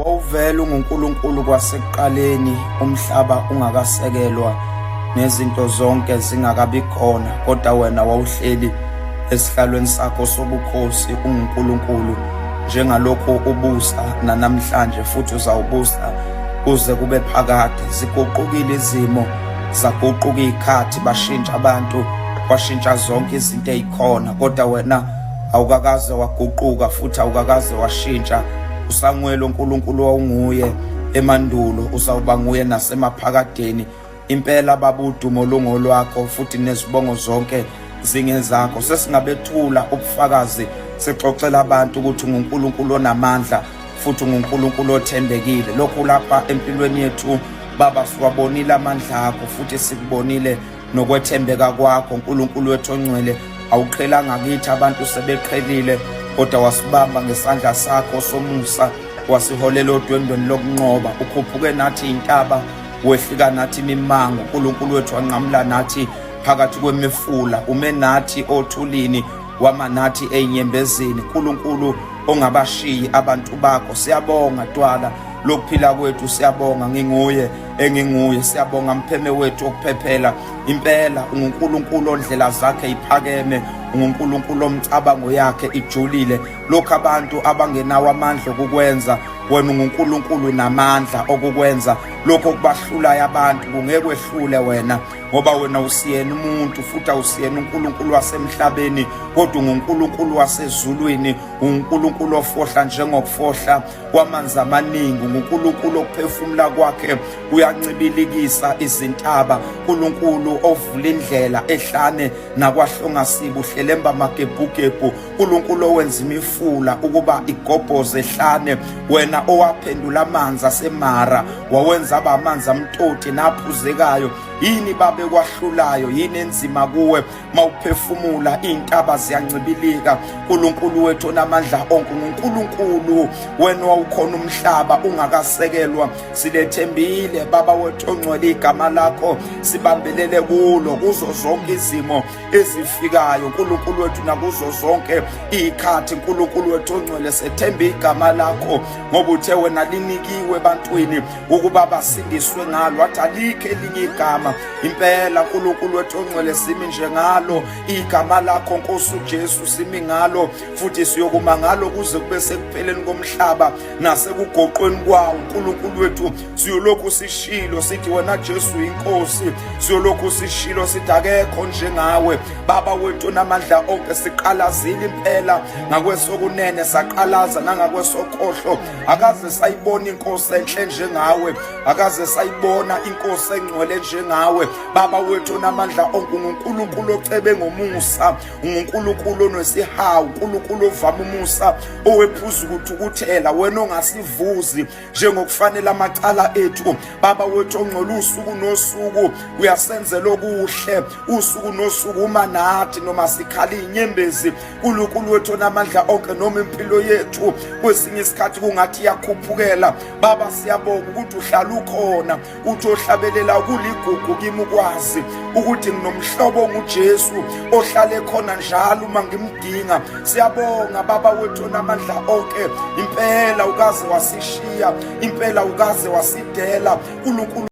Wawuvela unguNkulunkulu kwasekuqaleni umhlaba ungakasekelwa nezinto zonke zingakabi khona, kodwa wena wawuhleli esihlalweni sakho sobukhosi unguNkulunkulu, njengalokho ubusa nanamhlanje futhi uzawubusa kuze kube phakade. Ziguqukile izimo, zaguquka iy'khathi, bashintsha abantu, kwashintsha zonke izinto ey'khona, kodwa wena awukakaze waguquka futhi awukakaze washintsha. Usanguye uNkulunkulu owawunguye emandulo, uzawuba nguye nasemaphakadeni. Impela baba, udumo lungolwakho futhi nezibongo zonke zingezakho. Sesingabethula ubufakazi sixoxela abantu ukuthi unguNkulunkulu onamandla futhi unguNkulunkulu othembekile. Lokhu lapha empilweni yethu baba, siwabonile amandla akho futhi sikubonile nokwethembeka kwakho. uNkulunkulu wethu ongcwele, awuqhelanga kithi abantu sebeqhelile, kodwa wasibamba ngesandla sakho somusa, wasiholela odwendweni lokunqoba. Ukhuphuke nathi iy'ntaba, wehlika nathi imimango. uNkulunkulu wethu wanqamula nathi phakathi kwemifula, ume nathi othulini, wama nathi ey'nyembezini. uNkulunkulu ongabashiyi abantu bakho, siyabonga dwala lokuphila kwethu, siyabonga nginguye enginguye, siyabonga mpheme wethu okuphephela. Impela unguNkulunkulu ondlela zakhe iphakeme, unguNkulunkulu omcabango yakhe ijulile. Lokhu abantu abangenawo amandla okukwenza, wena unguNkulunkulu namandla okukwenza. Lokho okubahlulayo abantu kungeke kwehlule wena, ngoba wena usiyena umuntu futhi awusiyena uNkulunkulu wasemhlabeni, kodwa unguNkulunkulu wasezulwini. unguNkulunkulu ofohla njengokufohla kwamanzi amaningi. unguNkulunkulu okuphefumula kwakhe uyancibilikisa izintaba. uNkulunkulu ovula indlela ehlane nakwahlongasiba, uhlelemba amagebhugebhu. uNkulunkulu owenza imifula ukuba igobhoze ehlane. Wena owaphendula amanzi aseMara, wawenza aba amanzi amtoti naphuzekayo. Yini babe kwahlulayo? Yini enzima kuwe? Mawuphefumula iy'ntaba ziyancibilika. uNkulunkulu wethu onamandla onke, unguNkulunkulu wena wawukhona umhlaba ungakasekelwa. Silethembile baba wethu ongcwele, igama lakho sibambelele kulo kuzo zonke izimo ezifikayo. uNkulunkulu wethu nakuzo zonke iy'khathi, uNkulunkulu wethu ongcwele, sethembe igama lakho, ngoba uthe wena linikiwe ebantwini ukuba basindiswe ngalo, wathi alikho elinye igama. Impela uNkulunkulu wethu ongcwele, simi njengalo igama lakho Nkosi uJesu, simi ngalo futhi siyokuma ngalo kuze kube sekupheleni komhlaba nasekugoqweni kwawo. uNkulunkulu wethu, siyolokhu sishilo sithi wena Jesu inkosi, siyolokhu sishilo sithi akekho njengawe. Baba wethu onamandla onke, siqalazile impela ngakwesokunene, saqalaza nangakwesokhohlo. Akaze sayibona inkosi enhle njengawe, akaze sayibona inkosi engcwele njengawe. Baba wethu onamandla onke, unguNkulunkulu ocebe ngomusa, unguNkulunkulu onesihawu, uNkulunkulu ovama umusa, owephuza ukuthukuthela, wena ongasivuzi njengokufanele amacala ethu. Baba wethu ongcwele, usuku nosuku uyasenzela okuhle, usuku nosuku uma nathi noma sikhala iy'nyembezi. uNkulunkulu wethu onamandla onke, noma impilo yethu kwesinye isikhathi kungathi iyakhuphukela, Baba siyabonga ukuthi uhlala ukhona, uthi ohlabelela kuligugu kimi ukwazi ukuthi nginomhlobo onguJesu ohlale khona njalo uma ngimdinga. Siyabonga Baba wethu onamandla onke, impela ukaze wasishiya, impela ukaze wasidela. uNkulunkulu